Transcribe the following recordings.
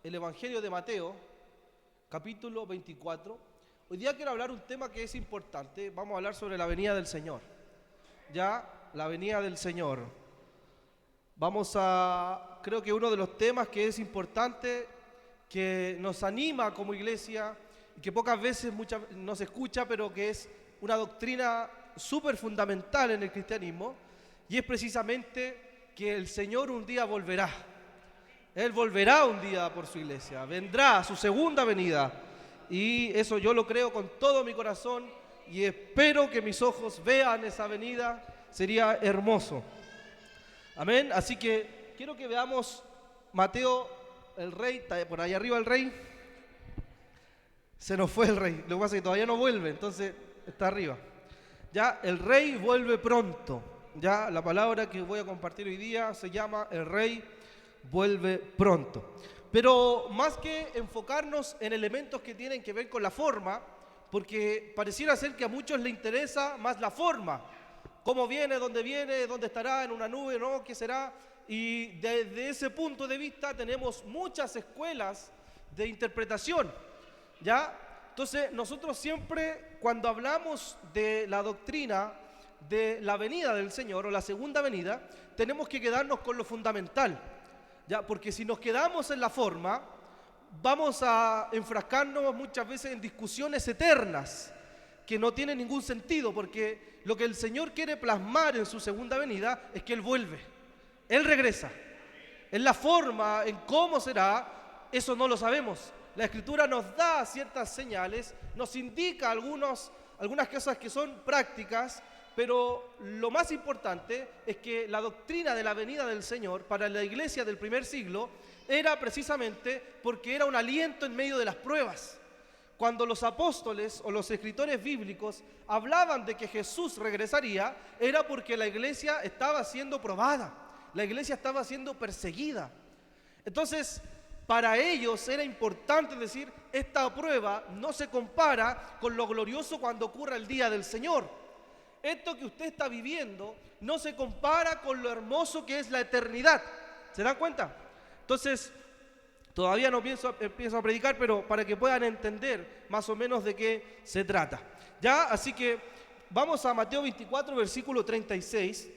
el Evangelio de Mateo, capítulo 24. Hoy día quiero hablar un tema que es importante. Vamos a hablar sobre la venida del Señor. Ya, la venida del Señor. Creo que uno de los temas que es importante, que nos anima como iglesia, y que pocas veces no se escucha, pero que es una doctrina súper fundamental en el cristianismo, y es precisamente que el Señor un día volverá. Él volverá un día por su iglesia, vendrá su segunda venida, y eso yo lo creo con todo mi corazón, y espero que mis ojos vean esa venida. Sería hermoso. Amén. Así que quiero que veamos Mateo, el rey, está por ahí arriba el rey. Se nos fue el rey, lo que pasa es que todavía no vuelve, entonces está arriba. Ya, el rey vuelve pronto. Ya, la palabra que voy a compartir hoy día se llama el rey vuelve pronto. Pero más que enfocarnos en elementos que tienen que ver con la forma, porque pareciera ser que a muchos les interesa más la forma. ¿Cómo viene? ¿Dónde estará? ¿En una nube? ¿No? ¿Qué será? Y desde ese punto de vista tenemos muchas escuelas de interpretación, ¿ya? Entonces nosotros siempre cuando hablamos de la doctrina de la venida del Señor o la segunda venida, tenemos que quedarnos con lo fundamental, ¿ya? Porque si nos quedamos en la forma, vamos a enfrascarnos muchas veces en discusiones eternas que no tienen ningún sentido, porque lo que el Señor quiere plasmar en su segunda venida es que Él vuelve, Él regresa. En la forma, en cómo será, eso no lo sabemos. La Escritura nos da ciertas señales, nos indica algunas cosas que son prácticas, pero lo más importante es que la doctrina de la venida del Señor para la iglesia del primer siglo era precisamente porque era un aliento en medio de las pruebas. Cuando los apóstoles o los escritores bíblicos hablaban de que Jesús regresaría, era porque la iglesia estaba siendo probada, la iglesia estaba siendo perseguida. Entonces, para ellos era importante decir, esta prueba no se compara con lo glorioso cuando ocurra el día del Señor. Esto que usted está viviendo no se compara con lo hermoso que es la eternidad. ¿Se dan cuenta? Entonces, todavía no empiezo a predicar, pero para que puedan entender más o menos de qué se trata. ¿Ya? Así que vamos a Mateo 24, versículo 36,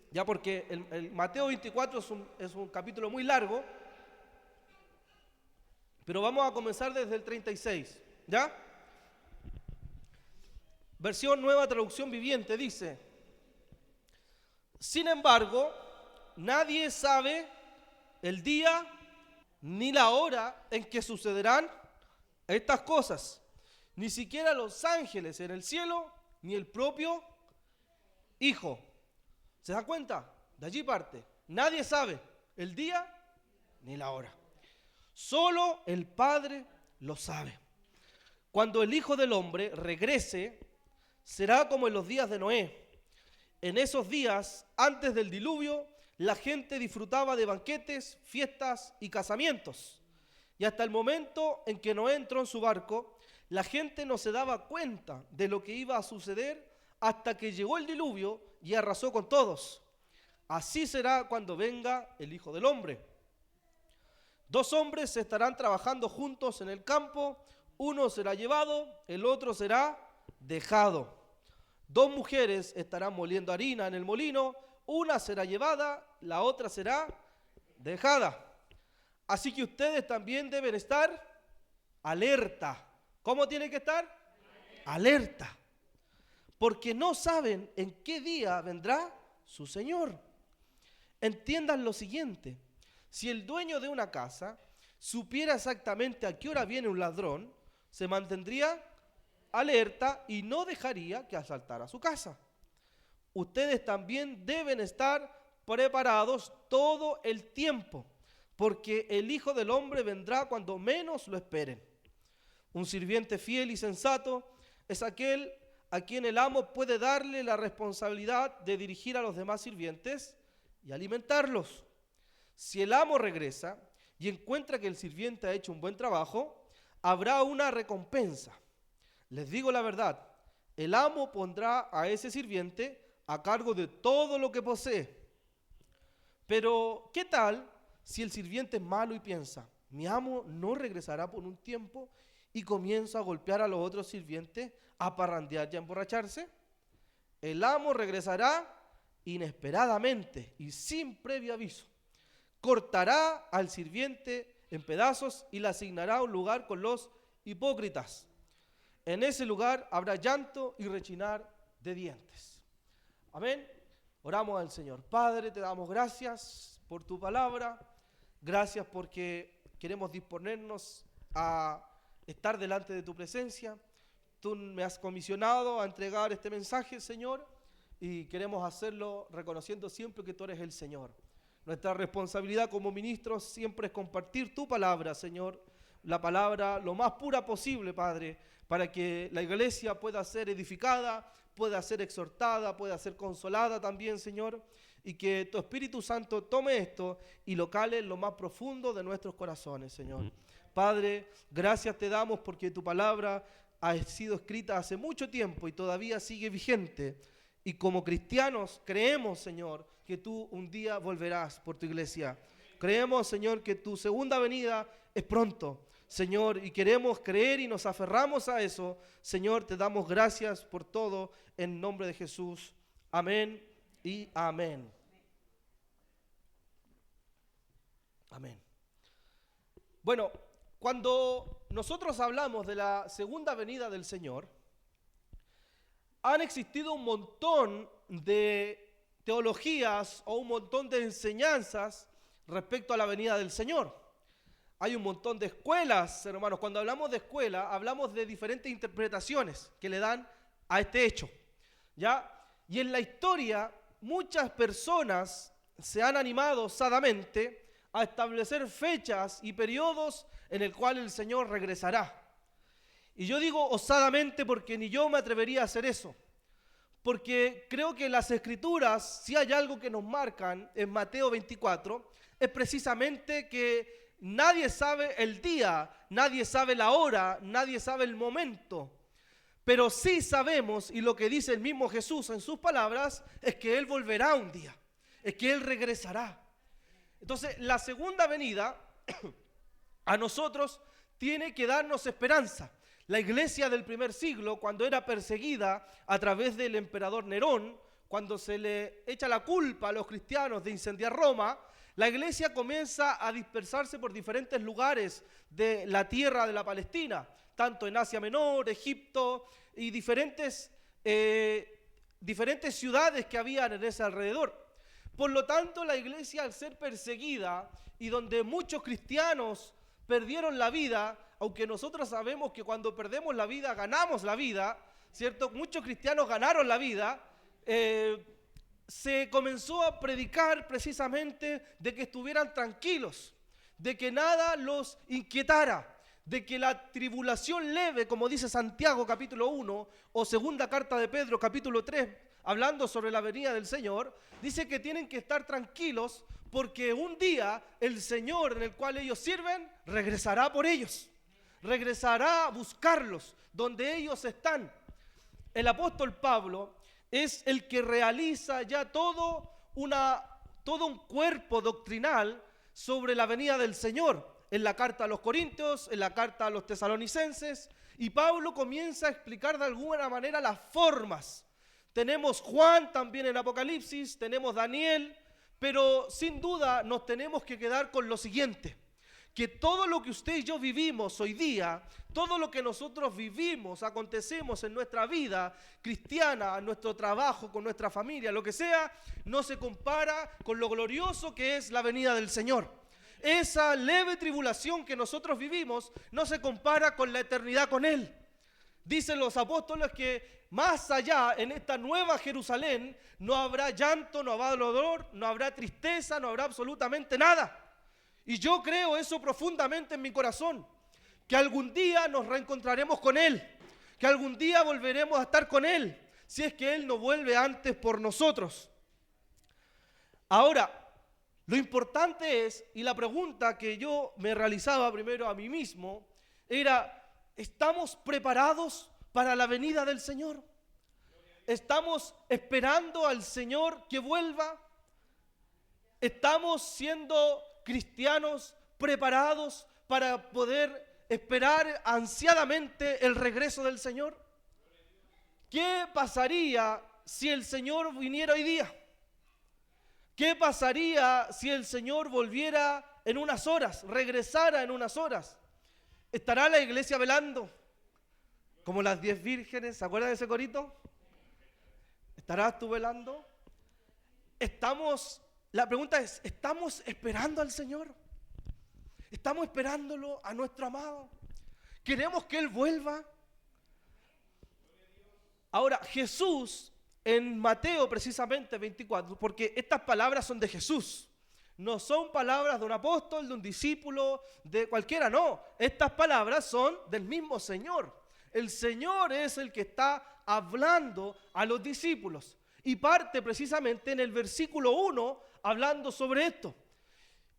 ya porque el Mateo 24 es un capítulo muy largo, pero vamos a comenzar desde el 36, ¿ya? Versión Nueva Traducción Viviente dice: sin embargo, nadie sabe el día ni la hora en que sucederán estas cosas, ni siquiera los ángeles en el cielo, ni el propio Hijo. ¿Se dan cuenta? De allí parte. Nadie sabe el día ni la hora. Solo el Padre lo sabe. Cuando el Hijo del Hombre regrese, será como en los días de Noé. En esos días, antes del diluvio, la gente disfrutaba de banquetes, fiestas y casamientos. Y hasta el momento en que Noé entró en su barco, la gente no se daba cuenta de lo que iba a suceder hasta que llegó el diluvio y arrasó con todos. Así será cuando venga el Hijo del Hombre. 2 hombres estarán trabajando juntos en el campo, uno será llevado, el otro será dejado. 2 mujeres estarán moliendo harina en el molino, una será llevada, la otra será dejada. Así que ustedes también deben estar alerta. ¿Cómo tienen que estar? Alerta. Porque no saben en qué día vendrá su Señor. Entiendan lo siguiente: si el dueño de una casa supiera exactamente a qué hora viene un ladrón, se mantendría alerta y no dejaría que asaltara su casa. Ustedes también deben estar preparados todo el tiempo, porque el Hijo del Hombre vendrá cuando menos lo esperen. Un sirviente fiel y sensato es aquel a quien el amo puede darle la responsabilidad de dirigir a los demás sirvientes y alimentarlos. Si el amo regresa y encuentra que el sirviente ha hecho un buen trabajo, habrá una recompensa. Les digo la verdad, el amo pondrá a ese sirviente a cargo de todo lo que posee. Pero, ¿qué tal si el sirviente es malo y piensa: mi amo no regresará por un tiempo, y comienza a golpear a los otros sirvientes, a parrandear y a emborracharse. El amo regresará inesperadamente y sin previo aviso. Cortará al sirviente en pedazos y le asignará un lugar con los hipócritas. En ese lugar habrá llanto y rechinar de dientes. Amén. Oramos al Señor. Padre, te damos gracias por tu palabra. Gracias porque queremos disponernos a estar delante de tu presencia. Tú me has comisionado a entregar este mensaje, Señor, y queremos hacerlo reconociendo siempre que tú eres el Señor. Nuestra responsabilidad como ministros siempre es compartir tu palabra, Señor, la palabra lo más pura posible, Padre, para que la iglesia pueda ser edificada, pueda ser exhortada, pueda ser consolada también, Señor, y que tu Espíritu Santo tome esto y lo cale en lo más profundo de nuestros corazones, Señor. Padre, gracias te damos porque tu palabra ha sido escrita hace mucho tiempo y todavía sigue vigente. Y como cristianos creemos, Señor, que tú un día volverás por tu iglesia. Creemos, Señor, que tu segunda venida es pronto, Señor, y queremos creer y nos aferramos a eso. Señor, te damos gracias por todo en nombre de Jesús. Amén y amén. Amén. Bueno, cuando nosotros hablamos de la segunda venida del Señor, han existido un montón de teologías o un montón de enseñanzas respecto a la venida del Señor. Hay un montón de escuelas, hermanos. Cuando hablamos de escuela, hablamos de diferentes interpretaciones que le dan a este hecho, ¿ya? Y en la historia, muchas personas se han animado osadamente a establecer fechas y periodos en el cual el Señor regresará. Y yo digo osadamente porque ni yo me atrevería a hacer eso. Porque creo que las Escrituras, si hay algo que nos marcan en Mateo 24, es precisamente que nadie sabe el día, nadie sabe la hora, nadie sabe el momento. Pero sí sabemos, y lo que dice el mismo Jesús en sus palabras, es que Él volverá un día, es que Él regresará. Entonces, la segunda venida a nosotros tiene que darnos esperanza. La iglesia del primer siglo, cuando era perseguida a través del emperador Nerón, cuando se le echa la culpa a los cristianos de incendiar Roma, la iglesia comienza a dispersarse por diferentes lugares de la tierra de la Palestina, tanto en Asia Menor, Egipto y diferentes ciudades que habían en ese alrededor. Por lo tanto, la iglesia, al ser perseguida y donde muchos cristianos perdieron la vida, aunque nosotros sabemos que cuando perdemos la vida ganamos la vida, ¿cierto? Muchos cristianos ganaron la vida. Se comenzó a predicar precisamente de que estuvieran tranquilos, de que nada los inquietara, de que la tribulación leve, como dice Santiago capítulo 1 o segunda carta de Pedro capítulo 3, hablando sobre la venida del Señor, dice que tienen que estar tranquilos porque un día el Señor en el cual ellos sirven regresará por ellos, regresará a buscarlos donde ellos están. El apóstol Pablo es el que realiza ya todo un cuerpo doctrinal sobre la venida del Señor, en la carta a los Corintios, en la carta a los Tesalonicenses, y Pablo comienza a explicar de alguna manera las formas. Tenemos Juan también en Apocalipsis, tenemos Daniel, pero sin duda nos tenemos que quedar con lo siguiente: que todo lo que usted y yo vivimos hoy día, todo lo que nosotros vivimos, acontecemos en nuestra vida cristiana, en nuestro trabajo, con nuestra familia, lo que sea, no se compara con lo glorioso que es la venida del Señor. Esa leve tribulación que nosotros vivimos no se compara con la eternidad con Él. Dicen los apóstoles que más allá, en esta nueva Jerusalén, no habrá llanto, no habrá dolor, no habrá tristeza, no habrá absolutamente nada. Y yo creo eso profundamente en mi corazón, que algún día nos reencontraremos con Él, que algún día volveremos a estar con Él, si es que Él no vuelve antes por nosotros. Ahora, lo importante es, y la pregunta que yo me realizaba primero a mí mismo, era: ¿estamos preparados para la venida del Señor? ¿Estamos esperando al Señor que vuelva? ¿Estamos siendo cristianos preparados para poder esperar ansiadamente el regreso del Señor? ¿Qué pasaría si el Señor viniera hoy día? ¿Qué pasaría si el Señor volviera en unas horas, regresara en unas horas? ¿Estará la iglesia velando? Como las 10 vírgenes, ¿se acuerdan de ese corito? ¿Estarás tú velando? La pregunta es, ¿estamos esperando al Señor? ¿Estamos esperándolo a nuestro amado? ¿Queremos que Él vuelva? Ahora, Jesús, en Mateo precisamente 24, porque estas palabras son de Jesús, no son palabras de un apóstol, de un discípulo, de cualquiera, no. Estas palabras son del mismo Señor. El Señor es el que está hablando a los discípulos. Y parte precisamente en el versículo 1 hablando sobre esto.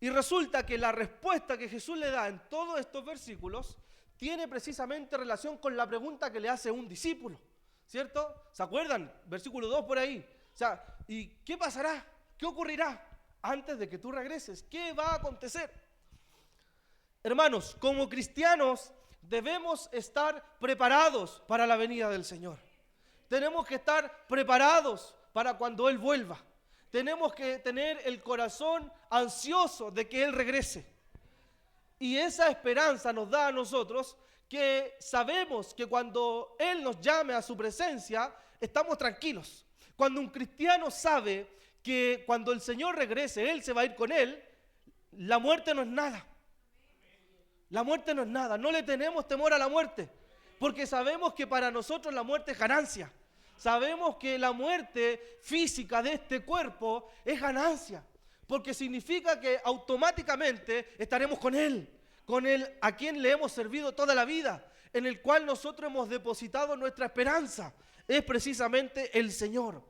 Y resulta que la respuesta que Jesús le da en todos estos versículos tiene precisamente relación con la pregunta que le hace un discípulo, ¿cierto? ¿Se acuerdan? Versículo 2 por ahí. O sea, ¿y qué pasará? ¿Qué ocurrirá antes de que tú regreses? ¿Qué va a acontecer? Hermanos, como cristianos debemos estar preparados para la venida del Señor. Tenemos que estar preparados para cuando Él vuelva. Tenemos que tener el corazón ansioso de que Él regrese. Y esa esperanza nos da a nosotros que sabemos que cuando Él nos llame a su presencia, estamos tranquilos. Cuando un cristiano sabe que cuando el Señor regrese, Él se va a ir con Él, la muerte no es nada. La muerte no es nada. No le tenemos temor a la muerte, porque sabemos que para nosotros la muerte es ganancia. Sabemos que la muerte física de este cuerpo es ganancia, porque significa que automáticamente estaremos con Él a quien le hemos servido toda la vida, en el cual nosotros hemos depositado nuestra esperanza. Es precisamente el Señor.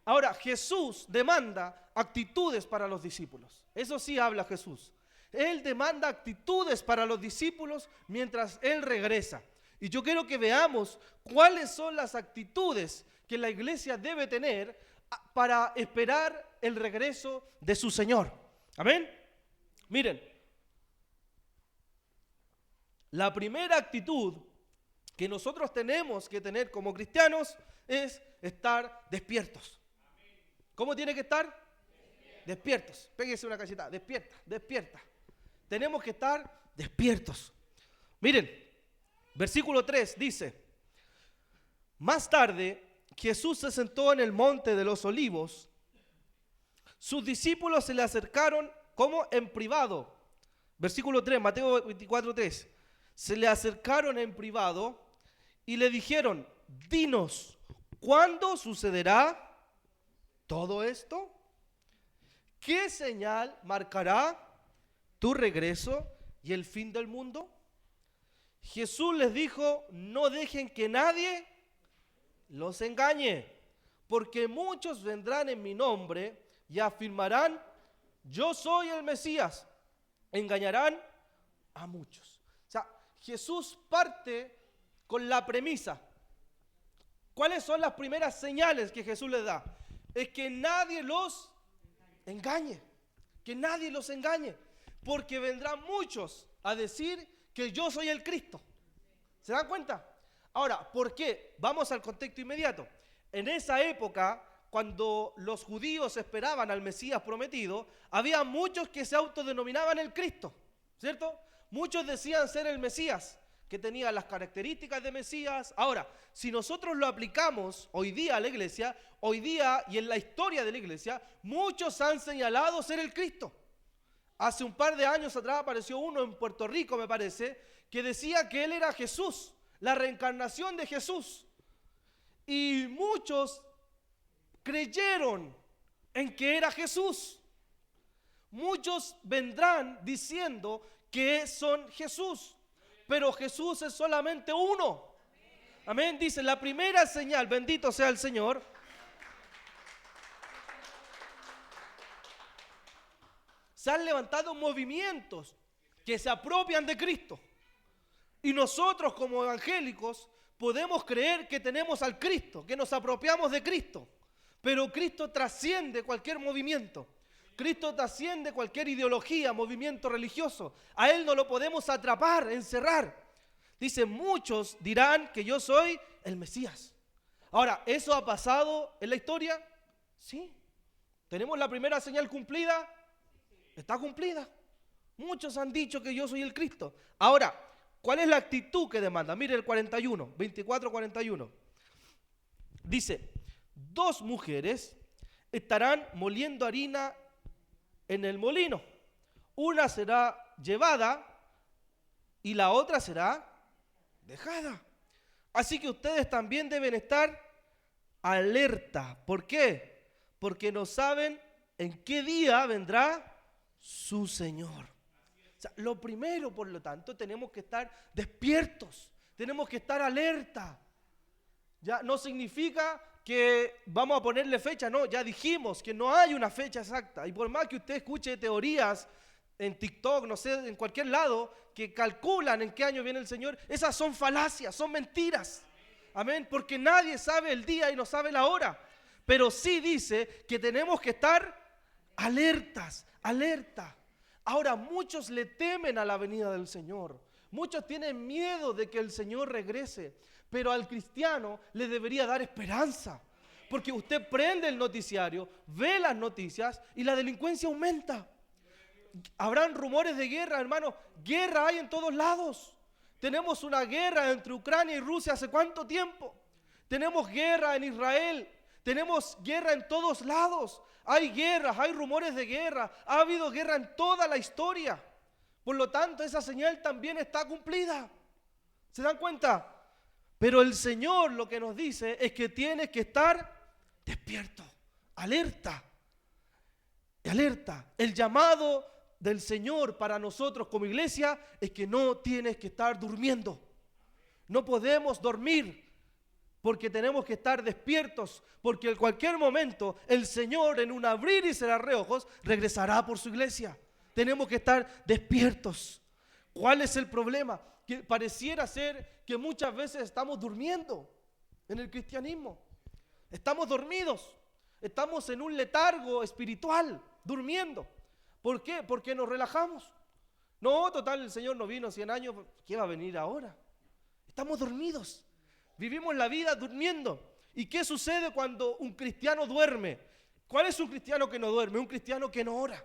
Ahora, Jesús demanda actitudes para los discípulos. Eso sí habla Jesús. Él demanda actitudes para los discípulos mientras Él regresa. Y yo quiero que veamos cuáles son las actitudes que la iglesia debe tener para esperar el regreso de su Señor. Amén. Miren, la primera actitud que nosotros tenemos que tener como cristianos es estar despiertos. ¿Cómo tiene que estar? Despiertos. Péguese una cacheta. Despierta. Tenemos que estar despiertos. Miren. Versículo 3 dice: más tarde Jesús se sentó en el monte de los olivos. Sus discípulos se le acercaron como en privado. Versículo 3, Mateo 24:3. Se le acercaron en privado y le dijeron: dinos, ¿cuándo sucederá todo esto? ¿Qué señal marcará tu regreso y el fin del mundo? Jesús les dijo: no dejen que nadie los engañe, porque muchos vendrán en mi nombre y afirmarán: yo soy el Mesías. Engañarán a muchos. O sea, Jesús parte con la premisa. ¿Cuáles son las primeras señales que Jesús les da? Es que nadie los engañe, porque vendrán muchos a decir que yo soy el Cristo. ¿Se dan cuenta? Ahora, ¿por qué? Vamos al contexto inmediato. En esa época, cuando los judíos esperaban al Mesías prometido, había muchos que se autodenominaban el Cristo, ¿cierto? Muchos decían ser el Mesías, que tenía las características de Mesías. Ahora, si nosotros lo aplicamos hoy día a la iglesia, hoy día y en la historia de la iglesia, muchos han señalado ser el Cristo. Hace un par de años atrás apareció uno en Puerto Rico, me parece, que decía que él era Jesús, la reencarnación de Jesús. Y muchos creyeron en que era Jesús. Muchos vendrán diciendo que son Jesús, pero Jesús es solamente uno. Amén. Dice, la primera señal, bendito sea el Señor. Se han levantado movimientos que se apropian de Cristo. Y nosotros como evangélicos podemos creer que tenemos al Cristo, que nos apropiamos de Cristo. Pero Cristo trasciende cualquier movimiento. Cristo trasciende cualquier ideología, movimiento religioso. A Él no lo podemos atrapar, encerrar. Dice, muchos dirán que yo soy el Mesías. Ahora, ¿eso ha pasado en la historia? Sí. ¿Tenemos la primera señal cumplida? Está cumplida. Muchos han dicho que yo soy el Cristo. Ahora, ¿cuál es la actitud que demanda? Mire el 41, 24-41. Dice, 2 mujeres estarán moliendo harina en el molino. Una será llevada y la otra será dejada. Así que ustedes también deben estar alerta. ¿Por qué? Porque no saben en qué día vendrá su Señor. O sea, lo primero, por lo tanto, tenemos que estar despiertos, tenemos que estar alerta. Ya no significa que vamos a ponerle fecha, no, ya dijimos que no hay una fecha exacta. Y por más que usted escuche teorías en TikTok, no sé, en cualquier lado, que calculan en qué año viene el Señor, esas son falacias, son mentiras. Amén, porque nadie sabe el día y no sabe la hora. Pero sí dice que tenemos que estar alertas, alerta. Ahora, muchos le temen a la venida del Señor. Muchos tienen miedo de que el Señor regrese. Pero al cristiano le debería dar esperanza. Porque usted prende el noticiario, ve las noticias y la delincuencia aumenta. Habrán rumores de guerra, hermano. Guerra hay en todos lados. Tenemos una guerra entre Ucrania y Rusia hace ¿cuánto tiempo? Tenemos guerra en Israel. Tenemos guerra en todos lados. Hay guerras, hay rumores de guerra. Ha habido guerra en toda la historia. Por lo tanto, esa señal también está cumplida. ¿Se dan cuenta? Pero el Señor lo que nos dice es que tienes que estar despierto, alerta. Alerta. El llamado del Señor para nosotros como iglesia es que no tienes que estar durmiendo. No podemos dormir. Porque tenemos que estar despiertos, porque en cualquier momento el Señor, en un abrir y cerrar de ojos, regresará por su iglesia. Tenemos que estar despiertos. ¿Cuál es el problema? Que pareciera ser que muchas veces estamos durmiendo en el cristianismo. Estamos dormidos, estamos en un letargo espiritual, durmiendo. ¿Por qué? Porque nos relajamos. No, total, el Señor no vino 100 años, ¿qué va a venir ahora? Estamos dormidos. Vivimos la vida durmiendo. ¿Y qué sucede cuando un cristiano duerme? ¿Cuál es un cristiano que no duerme? Un cristiano que no ora.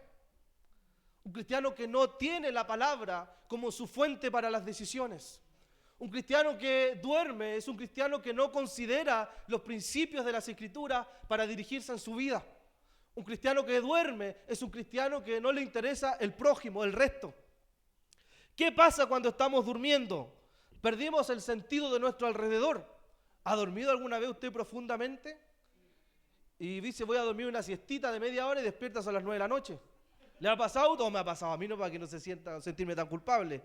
Un cristiano que no tiene la palabra como su fuente para las decisiones. Un cristiano que duerme es un cristiano que no considera los principios de las Escrituras para dirigirse en su vida. Un cristiano que duerme es un cristiano que no le interesa el prójimo, el resto. ¿Qué pasa cuando estamos durmiendo? Perdimos el sentido de nuestro alrededor. ¿Ha dormido alguna vez usted profundamente? Y dice, voy a dormir una siestita de media hora y despiertas a las 9 de la noche. ¿Le ha pasado o me ha pasado a mí? No, para que no se sienta sentirme tan culpable.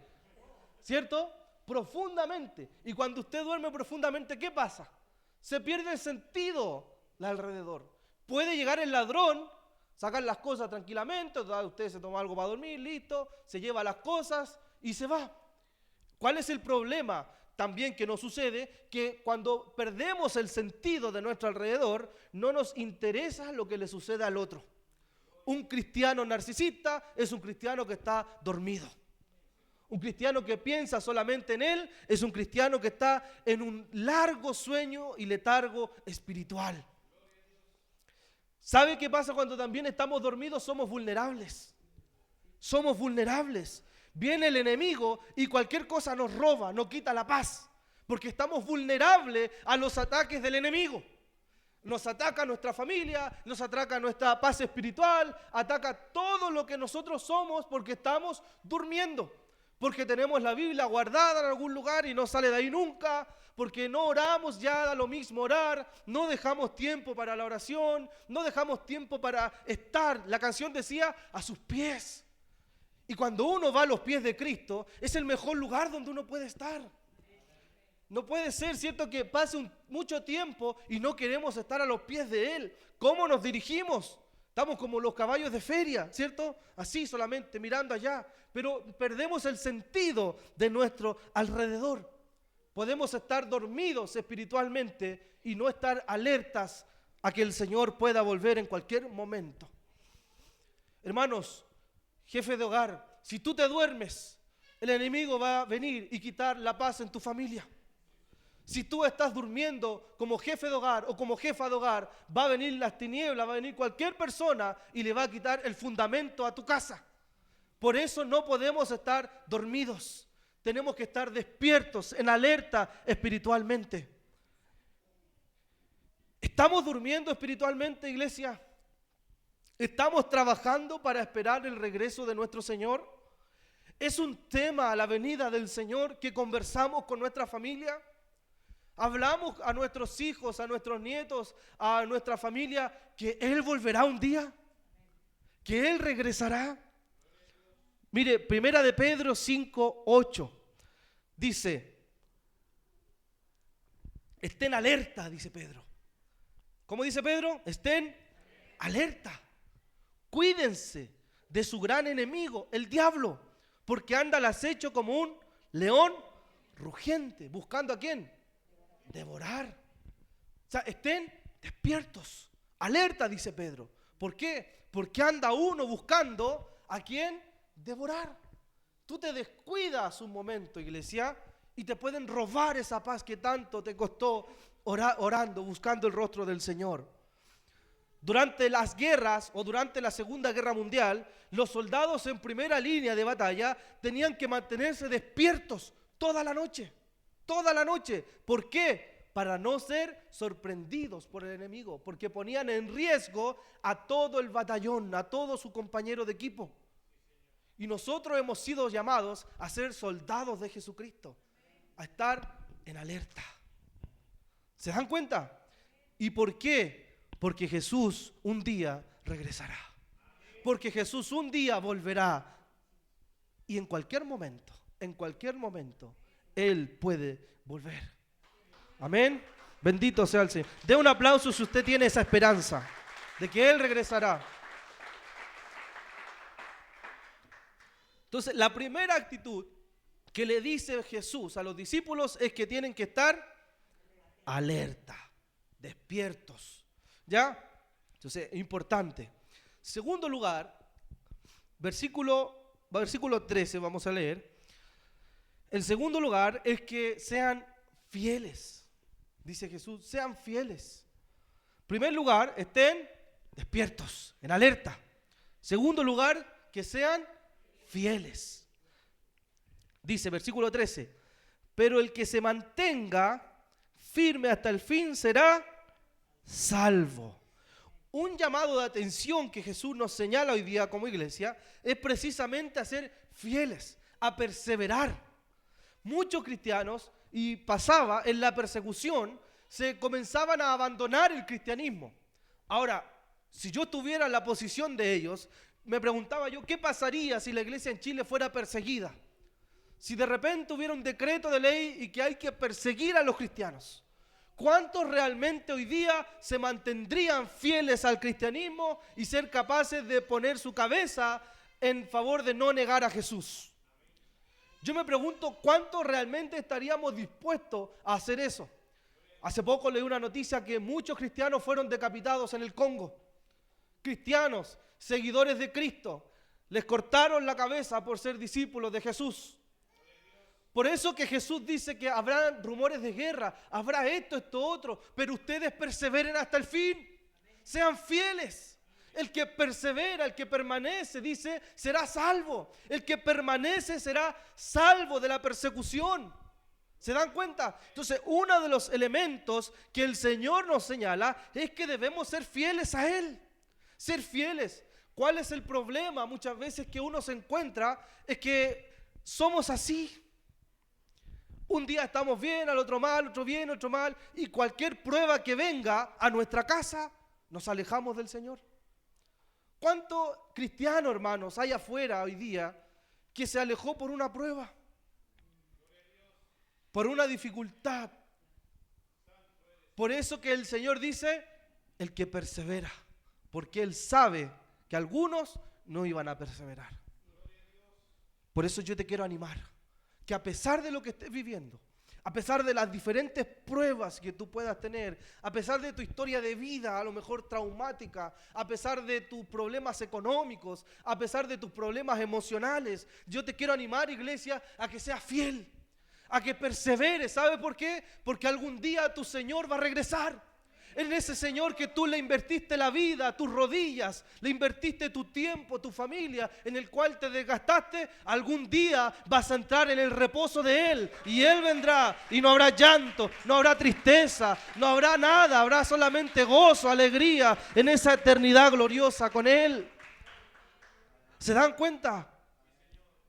¿Cierto? Profundamente. Y cuando usted duerme profundamente, ¿qué pasa? Se pierde el sentido de alrededor. Puede llegar el ladrón, sacar las cosas tranquilamente, usted se toma algo para dormir, listo, se lleva las cosas y se va. ¿Cuál es el problema también que nos sucede? Que cuando perdemos el sentido de nuestro alrededor, no nos interesa lo que le sucede al otro. Un cristiano narcisista es un cristiano que está dormido. Un cristiano que piensa solamente en él es un cristiano que está en un largo sueño y letargo espiritual. ¿Sabe qué pasa cuando también estamos dormidos? Somos vulnerables. Somos vulnerables. Viene el enemigo y cualquier cosa nos roba, nos quita la paz, porque estamos vulnerables a los ataques del enemigo. Nos ataca nuestra familia, nos ataca nuestra paz espiritual, ataca todo lo que nosotros somos porque estamos durmiendo, porque tenemos la Biblia guardada en algún lugar y no sale de ahí nunca, porque no oramos, ya da lo mismo orar, no dejamos tiempo para la oración, no dejamos tiempo para estar, la canción decía, a sus pies. Y cuando uno va a los pies de Cristo, es el mejor lugar donde uno puede estar. No puede ser, ¿cierto?, que pase mucho tiempo y no queremos estar a los pies de Él. ¿Cómo nos dirigimos? Estamos como los caballos de feria, ¿cierto? Así solamente, mirando allá. Pero perdemos el sentido de nuestro alrededor. Podemos estar dormidos espiritualmente y no estar alertas a que el Señor pueda volver en cualquier momento. Hermanos, jefe de hogar, si tú te duermes, el enemigo va a venir y quitar la paz en tu familia. Si tú estás durmiendo como jefe de hogar o como jefa de hogar, va a venir las tinieblas, va a venir cualquier persona y le va a quitar el fundamento a tu casa. Por eso no podemos estar dormidos. Tenemos que estar despiertos, en alerta espiritualmente. ¿Estamos durmiendo espiritualmente, iglesia? ¿Estamos trabajando para esperar el regreso de nuestro Señor? ¿Es un tema a la venida del Señor que conversamos con nuestra familia? ¿Hablamos a nuestros hijos, a nuestros nietos, a nuestra familia que Él volverá un día? ¿Que Él regresará? Mire, primera de Pedro 5:8 dice, estén alerta, dice Pedro. ¿Cómo dice Pedro? Estén alerta. Cuídense de su gran enemigo, el diablo, porque anda al acecho como un león rugiente. ¿Buscando a quién? Devorar. O sea, estén despiertos, alerta, dice Pedro. ¿Por qué? Porque anda uno buscando a quién devorar. Tú te descuidas un momento, iglesia, y te pueden robar esa paz que tanto te costó orando, buscando el rostro del Señor. Durante las guerras o durante la Segunda Guerra Mundial, los soldados en primera línea de batalla tenían que mantenerse despiertos toda la noche. Toda la noche. ¿Por qué? Para no ser sorprendidos por el enemigo, porque ponían en riesgo a todo el batallón, a todo su compañero de equipo. Y nosotros hemos sido llamados a ser soldados de Jesucristo, a estar en alerta. ¿Se dan cuenta? ¿Y por qué? Porque Jesús un día regresará. Porque Jesús un día volverá. Y en cualquier momento, Él puede volver. Amén. Bendito sea el Señor. Dé un aplauso si usted tiene esa esperanza de que Él regresará. Entonces, la primera actitud que le dice Jesús a los discípulos es que tienen que estar alerta, despiertos. ¿Ya? Entonces, importante. Segundo lugar, versículo 13 vamos a leer. El segundo lugar es que sean fieles. Dice Jesús, sean fieles. En primer lugar, estén despiertos, en alerta. Segundo lugar, que sean fieles. Dice, versículo 13, pero el que se mantenga firme hasta el fin será salvo. Un llamado de atención que Jesús nos señala hoy día como iglesia es precisamente a ser fieles, a perseverar. Muchos cristianos, y pasaba en la persecución, se comenzaban a abandonar el cristianismo. Ahora, si yo estuviera en la posición de ellos, me preguntaba yo, ¿qué pasaría si la iglesia en Chile fuera perseguida? Si de repente hubiera un decreto de ley y que hay que perseguir a los cristianos, ¿cuántos realmente hoy día se mantendrían fieles al cristianismo y ser capaces de poner su cabeza en favor de no negar a Jesús? Yo me pregunto, ¿cuántos realmente estaríamos dispuestos a hacer eso? Hace poco leí una noticia que muchos cristianos fueron decapitados en el Congo. Cristianos, seguidores de Cristo, les cortaron la cabeza por ser discípulos de Jesús. Por eso que Jesús dice que habrá rumores de guerra, habrá esto, otro, pero ustedes perseveren hasta el fin, sean fieles. El que persevera, el que permanece, dice, será salvo. El que permanece será salvo de la persecución. ¿Se dan cuenta? Entonces, uno de los elementos que el Señor nos señala es que debemos ser fieles a Él. Ser fieles. ¿Cuál es el problema? Muchas veces que uno se encuentra es que somos así. Un día estamos bien, al otro mal, otro bien, otro mal, y cualquier prueba que venga a nuestra casa, nos alejamos del Señor. ¿Cuántos cristianos, hermanos, hay afuera hoy día que se alejó por una prueba? Por una dificultad. Por eso que el Señor dice, el que persevera, porque Él sabe que algunos no iban a perseverar. Por eso yo te quiero animar, que a pesar de lo que estés viviendo, A pesar de las diferentes pruebas que tú puedas tener, a pesar de tu historia de vida, a lo mejor traumática, a pesar de tus problemas económicos, a pesar de tus problemas emocionales, yo te quiero animar, iglesia, a que seas fiel, a que perseveres. ¿Sabe por qué? Porque algún día tu Señor va a regresar. En ese Señor que tú le invertiste la vida, tus rodillas, le invertiste tu tiempo, tu familia, en el cual te desgastaste, algún día vas a entrar en el reposo de Él. Y Él vendrá y no habrá llanto, no habrá tristeza, no habrá nada, habrá solamente gozo, alegría en esa eternidad gloriosa con Él. ¿Se dan cuenta?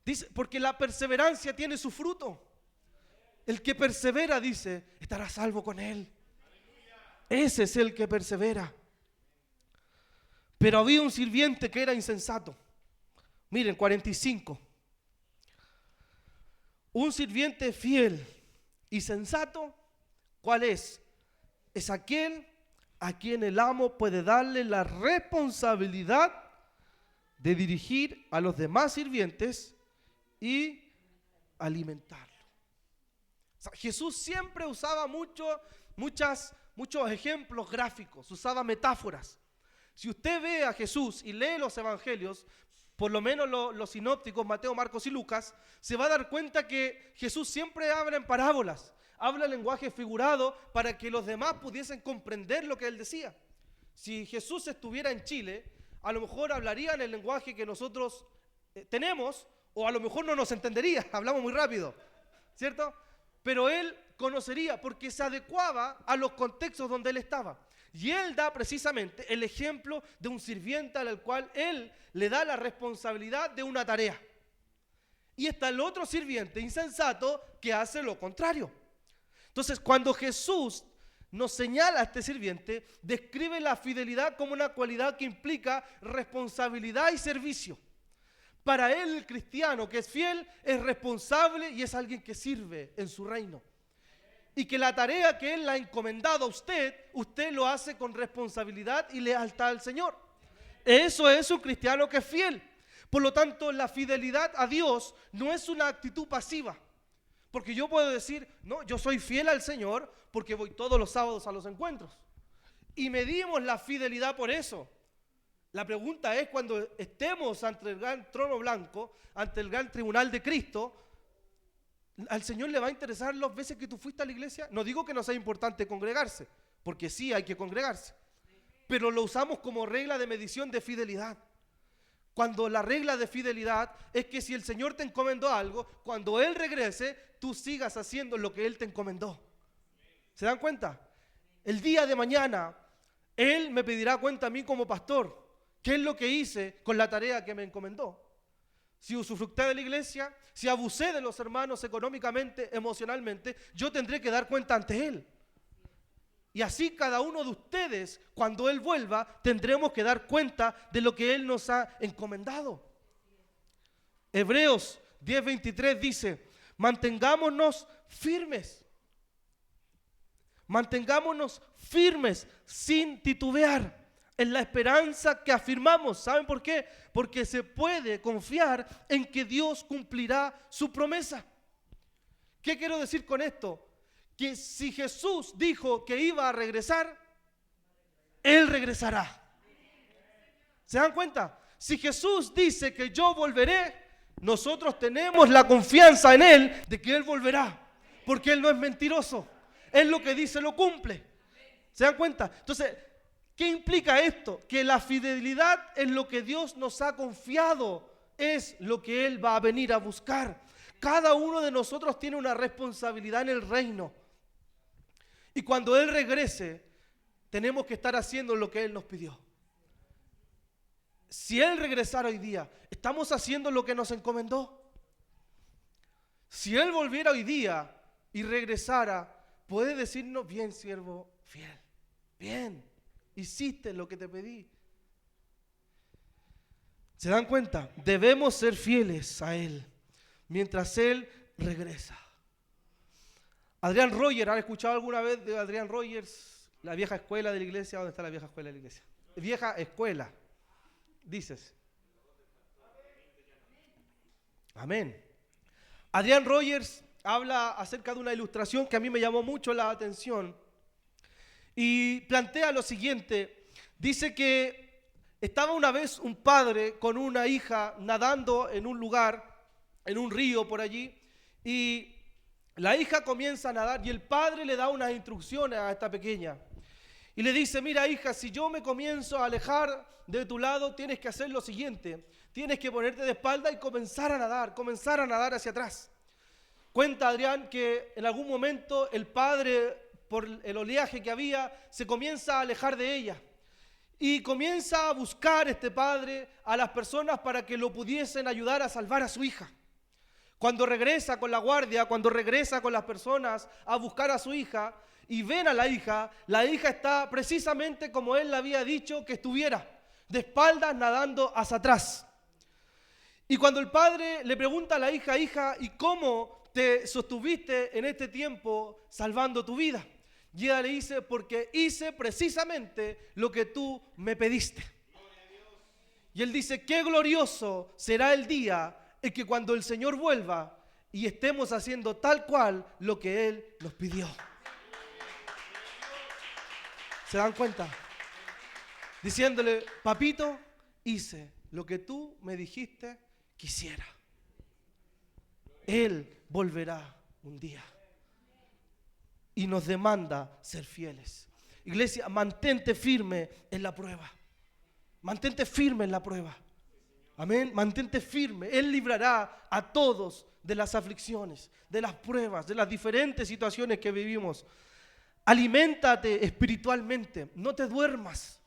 Dice, porque la perseverancia tiene su fruto. El que persevera, dice, estará salvo con Él. Ese es el que persevera. Pero había un sirviente que era insensato. Miren, 45. Un sirviente fiel y sensato, ¿cuál es? Es aquel a quien el amo puede darle la responsabilidad de dirigir a los demás sirvientes y alimentarlo. O sea, Jesús siempre usaba muchos ejemplos gráficos, usaba metáforas. Si usted ve a Jesús y lee los evangelios, por lo menos los sinópticos, Mateo, Marcos y Lucas, se va a dar cuenta que Jesús siempre habla en parábolas, habla en lenguaje figurado para que los demás pudiesen comprender lo que él decía. Si Jesús estuviera en Chile, a lo mejor hablaría en el lenguaje que nosotros tenemos, o a lo mejor no nos entendería, hablamos muy rápido, ¿cierto? Pero él conocería porque se adecuaba a los contextos donde él estaba. Y él da precisamente el ejemplo de un sirviente al cual él le da la responsabilidad de una tarea. Y está el otro sirviente insensato que hace lo contrario. Entonces, cuando Jesús nos señala a este sirviente, describe la fidelidad como una cualidad que implica responsabilidad y servicio. Para él, el cristiano que es fiel, es responsable y es alguien que sirve en su reino. Y que la tarea que Él le ha encomendado a usted, usted lo hace con responsabilidad y lealtad al Señor. Eso es un cristiano que es fiel. Por lo tanto, la fidelidad a Dios no es una actitud pasiva. Porque yo puedo decir, no, yo soy fiel al Señor porque voy todos los sábados a los encuentros. Y medimos la fidelidad por eso. La pregunta es, cuando estemos ante el gran trono blanco, ante el gran tribunal de Cristo, ¿al Señor le va a interesar las veces que tú fuiste a la iglesia? No digo que no sea importante congregarse, porque sí hay que congregarse, pero lo usamos como regla de medición de fidelidad. Cuando la regla de fidelidad es que si el Señor te encomendó algo, cuando Él regrese, tú sigas haciendo lo que Él te encomendó. ¿Se dan cuenta? El día de mañana, Él me pedirá cuenta a mí como pastor. ¿Qué es lo que hice con la tarea que me encomendó? Si usufructé de la iglesia, si abusé de los hermanos económicamente, emocionalmente, yo tendré que dar cuenta ante Él. Y así cada uno de ustedes, cuando Él vuelva, tendremos que dar cuenta de lo que Él nos ha encomendado. Hebreos 10:23 dice, mantengámonos firmes. Mantengámonos firmes sin titubear en la esperanza que afirmamos. ¿Saben por qué? Porque se puede confiar en que Dios cumplirá su promesa. ¿Qué quiero decir con esto? Que si Jesús dijo que iba a regresar, Él regresará. ¿Se dan cuenta? Si Jesús dice que yo volveré, nosotros tenemos la confianza en Él de que Él volverá, porque Él no es mentiroso. Él lo que dice lo cumple. ¿Se dan cuenta? Entonces, ¿qué implica esto? Que la fidelidad en lo que Dios nos ha confiado es lo que Él va a venir a buscar. Cada uno de nosotros tiene una responsabilidad en el reino. Y cuando Él regrese, tenemos que estar haciendo lo que Él nos pidió. Si Él regresara hoy día, ¿estamos haciendo lo que nos encomendó? Si Él volviera hoy día y regresara, puede decirnos, bien, siervo fiel, bien, hiciste lo que te pedí. ¿Se dan cuenta? Debemos ser fieles a Él mientras Él regresa. Adrián Rogers, ¿han escuchado alguna vez de Adrián Rogers? La vieja escuela de la iglesia. ¿Dónde está la vieja escuela de la iglesia? Vieja escuela, dices. Amén. Adrián Rogers habla acerca de una ilustración que a mí me llamó mucho la atención y plantea lo siguiente. Dice que estaba una vez un padre con una hija nadando en un lugar, en un río por allí, y la hija comienza a nadar y el padre le da unas instrucciones a esta pequeña. Y le dice, mira hija, si yo me comienzo a alejar de tu lado, tienes que hacer lo siguiente. Tienes que ponerte de espalda y comenzar a nadar hacia atrás. Cuenta Adrián que en algún momento el padre, por el oleaje que había, se comienza a alejar de ella. Y comienza a buscar este padre a las personas para que lo pudiesen ayudar a salvar a su hija. Cuando regresa con la guardia, cuando regresa con las personas a buscar a su hija y ven a la hija está precisamente como él le había dicho que estuviera, de espaldas nadando hacia atrás. Y cuando el padre le pregunta a la hija, ¿y cómo te sostuviste en este tiempo salvando tu vida? Y ella le dice, porque hice precisamente lo que tú me pediste. Y él dice, qué glorioso será el día en que cuando el Señor vuelva y estemos haciendo tal cual lo que Él nos pidió. ¿Se dan cuenta? Diciéndole, papito, hice lo que tú me dijiste que hiciera. Él volverá un día y nos demanda ser fieles. Iglesia, mantente firme en la prueba. Mantente firme en la prueba. Amén, mantente firme. Él librará a todos de las aflicciones, de las pruebas, de las diferentes situaciones que vivimos. Aliméntate espiritualmente, no te duermas.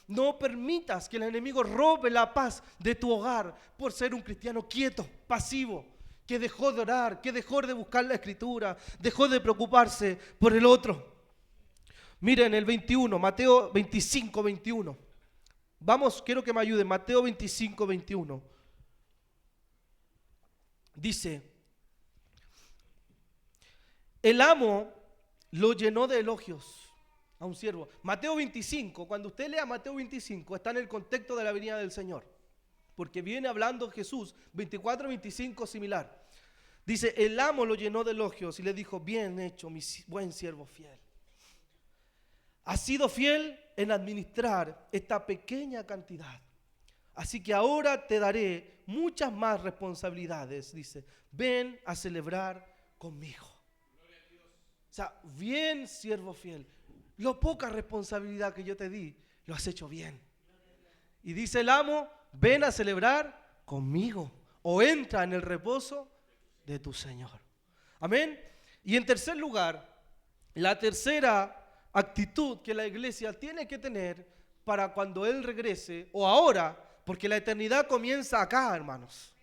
No permitas que el enemigo robe la paz de tu hogar por ser un cristiano quieto, pasivo, que dejó de orar, que dejó de buscar la escritura, dejó de preocuparse por el otro. Miren el 21, Mateo 25, 21. Vamos, quiero que me ayuden, Mateo 25, 21. Dice, el amo lo llenó de elogios a un siervo. Mateo 25, cuando usted lea Mateo 25, está en el contexto de la venida del Señor. Porque viene hablando Jesús, 24, 25, similar. Dice, el amo lo llenó de elogios y le dijo, bien hecho, mi buen siervo fiel. Has sido fiel en administrar esta pequeña cantidad. Así que ahora te daré muchas más responsabilidades. Dice, ven a celebrar conmigo. O sea, bien, siervo fiel. Lo poca responsabilidad que yo te di, lo has hecho bien. Y dice el amo, ven a celebrar conmigo. O entra en el reposo de tu Señor. Amén. Y en tercer lugar, la tercera actitud que la iglesia tiene que tener para cuando Él regrese, o ahora, porque la eternidad comienza acá, hermanos.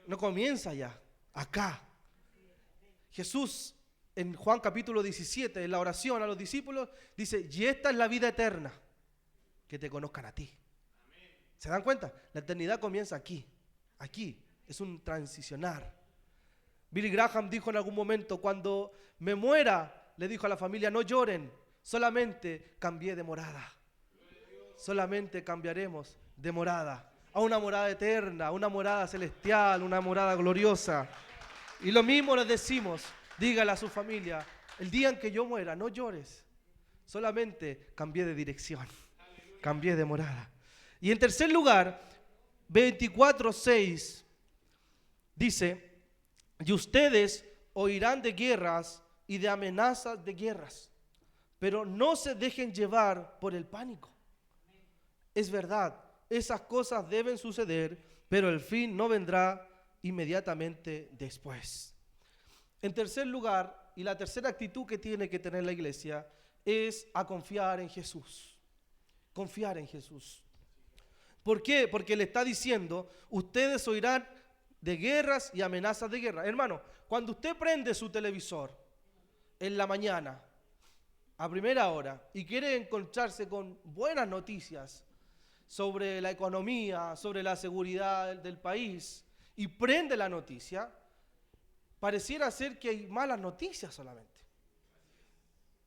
No comienza allá, acá. Jesús en Juan capítulo 17, en la oración a los discípulos, dice, y esta es la vida eterna, que te conozcan a ti. ¿Se dan cuenta? La eternidad comienza aquí, es un transicionar. Billy Graham dijo en algún momento, cuando me muera, le dijo a la familia, no lloren, solamente cambié de morada. Solamente cambiaremos de morada a una morada eterna, una morada celestial, una morada gloriosa. Y lo mismo les decimos, dígale a su familia, el día en que yo muera, no llores, solamente cambié de dirección, cambié de morada. Y en tercer lugar, 24:6 dice, y ustedes oirán de guerras y de amenazas de guerras, pero no se dejen llevar por el pánico. Es verdad, esas cosas deben suceder, pero el fin no vendrá inmediatamente después. En tercer lugar, y la tercera actitud que tiene que tener la iglesia, es a confiar en Jesús. Confiar en Jesús. ¿Por qué? Porque le está diciendo, ustedes oirán de guerras y amenazas de guerra. Hermano, cuando usted prende su televisor en la mañana, a primera hora, y quiere encontrarse con buenas noticias sobre la economía, sobre la seguridad del país, y prende la noticia, pareciera ser que hay malas noticias solamente.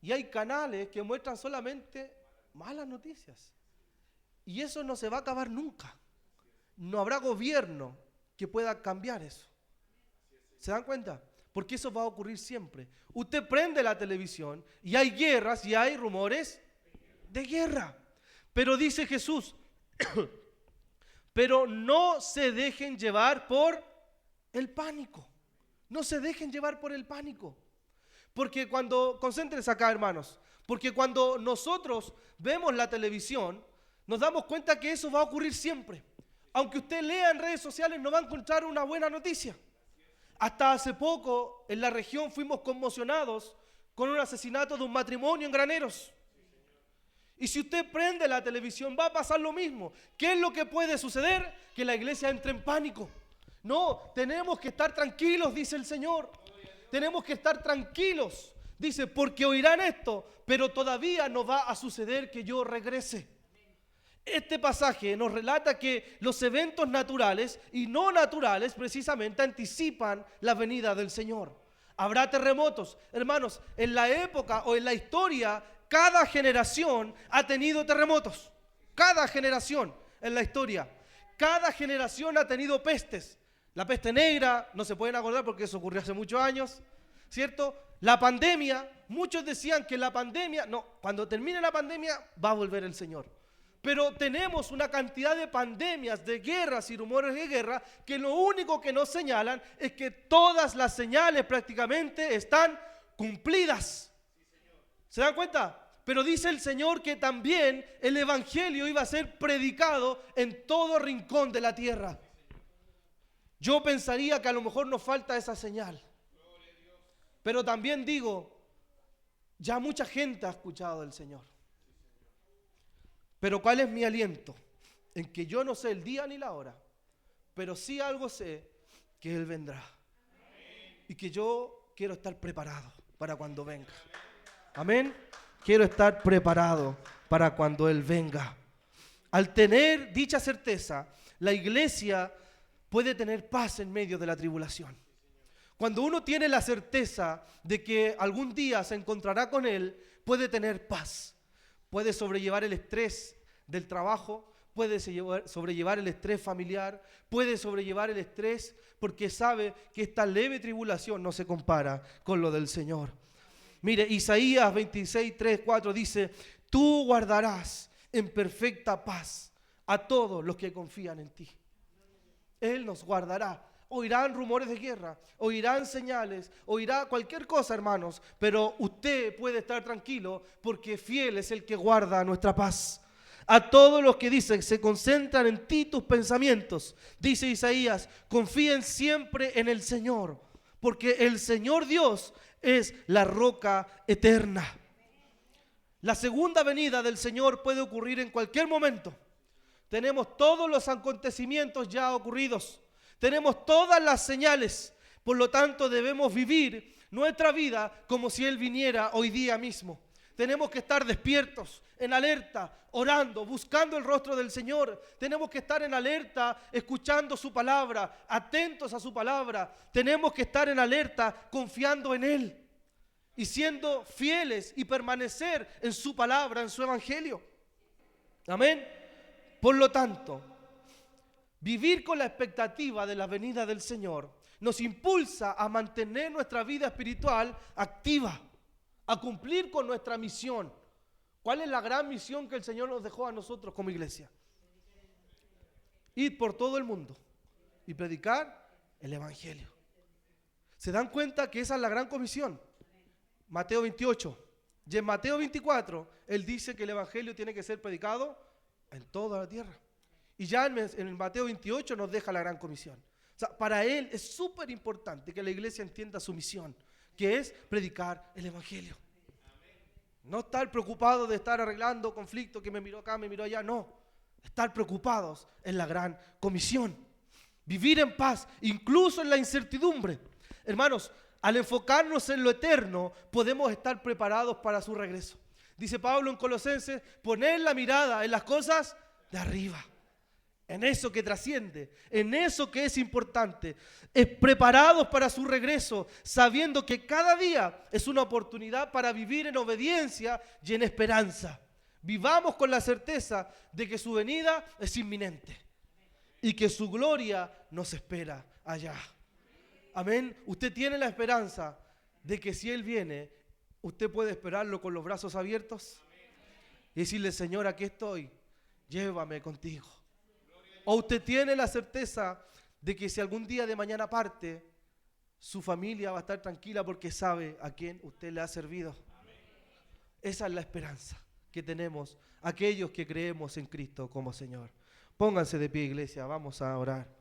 Y hay canales que muestran solamente malas noticias. Y eso no se va a acabar nunca. No habrá gobierno que pueda cambiar eso. ¿Se dan cuenta? porque eso va a ocurrir siempre. Usted prende la televisión y hay guerras y hay rumores de guerra. Pero dice Jesús, pero no se dejen llevar por el pánico. No se dejen llevar por el pánico. Porque concéntrense acá, hermanos, porque cuando nosotros vemos la televisión, nos damos cuenta que eso va a ocurrir siempre. Aunque usted lea en redes sociales, no va a encontrar una buena noticia. Hasta hace poco, en la región, fuimos conmocionados con un asesinato de un matrimonio en Graneros. Y si usted prende la televisión, va a pasar lo mismo. ¿Qué es lo que puede suceder? Que la iglesia entre en pánico. No, tenemos que estar tranquilos, dice el Señor. Tenemos que estar tranquilos. Dice, porque oirán esto, pero todavía no va a suceder que yo regrese. Este pasaje nos relata que los eventos naturales y no naturales precisamente anticipan la venida del Señor. Habrá terremotos. Hermanos, en la época o en la historia, cada generación ha tenido terremotos. Cada generación en la historia. Cada generación ha tenido pestes. La peste negra, no se pueden acordar porque eso ocurrió hace muchos años, ¿cierto? La pandemia, muchos decían que la pandemia, no, cuando termine la pandemia va a volver el Señor. Pero tenemos una cantidad de pandemias, de guerras y rumores de guerra que lo único que nos señalan es que todas las señales prácticamente están cumplidas. ¿Se dan cuenta? Pero dice el Señor que también el evangelio iba a ser predicado en todo rincón de la tierra. Yo pensaría que a lo mejor nos falta esa señal. Pero también digo, ya mucha gente ha escuchado del Señor. Pero ¿cuál es mi aliento? En que yo no sé el día ni la hora, pero sí algo sé, que Él vendrá. Y que yo quiero estar preparado para cuando venga. Amén. Quiero estar preparado para cuando Él venga. Al tener dicha certeza, la iglesia puede tener paz en medio de la tribulación. Cuando uno tiene la certeza de que algún día se encontrará con Él, puede tener paz. Puede sobrellevar el estrés del trabajo, puede sobrellevar el estrés familiar, puede sobrellevar el estrés porque sabe que esta leve tribulación no se compara con lo del Señor. Mire, Isaías 26, 3, 4 dice, tú guardarás en perfecta paz a todos los que confían en ti. Él nos guardará. Oirán rumores de guerra, oirán señales, oirá cualquier cosa, hermanos, pero usted puede estar tranquilo porque fiel es el que guarda nuestra paz. A todos los que dicen, se concentran en ti tus pensamientos, dice Isaías, confíen siempre en el Señor, porque el Señor Dios es la roca eterna. La segunda venida del Señor puede ocurrir en cualquier momento. Tenemos todos los acontecimientos ya ocurridos. Tenemos todas las señales, por lo tanto debemos vivir nuestra vida como si Él viniera hoy día mismo. Tenemos que estar despiertos, en alerta, orando, buscando el rostro del Señor. Tenemos que estar en alerta, escuchando su palabra, atentos a su palabra. Tenemos que estar en alerta, confiando en Él y siendo fieles y permanecer en su palabra, en su evangelio. Amén. Por lo tanto, vivir con la expectativa de la venida del Señor nos impulsa a mantener nuestra vida espiritual activa, a cumplir con nuestra misión. ¿Cuál es la gran misión que el Señor nos dejó a nosotros como iglesia? Ir por todo el mundo y predicar el evangelio. ¿Se dan cuenta que esa es la gran comisión? Mateo 28. Y en Mateo 24, Él dice que el evangelio tiene que ser predicado en toda la tierra. Y ya en Mateo 28 nos deja la gran comisión. O sea, para Él es súper importante que la iglesia entienda su misión, que es predicar el evangelio. No estar preocupado de estar arreglando conflictos, que me miró acá, me miró allá, no. Estar preocupados en la gran comisión. Vivir en paz, incluso en la incertidumbre. Hermanos, al enfocarnos en lo eterno, podemos estar preparados para su regreso. Dice Pablo en Colosenses, poner la mirada en las cosas de arriba. En eso que trasciende, en eso que es importante, es preparados para su regreso, sabiendo que cada día es una oportunidad para vivir en obediencia y en esperanza. Vivamos con la certeza de que su venida es inminente y que su gloria nos espera allá. Amén. Usted tiene la esperanza de que si Él viene, usted puede esperarlo con los brazos abiertos y decirle, Señor, aquí estoy, llévame contigo. O usted tiene la certeza de que si algún día de mañana parte, su familia va a estar tranquila porque sabe a quién usted le ha servido. Esa es la esperanza que tenemos aquellos que creemos en Cristo como Señor. Pónganse de pie, iglesia, vamos a orar.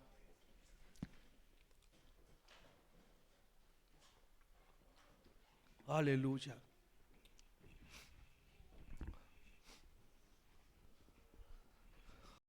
Aleluya.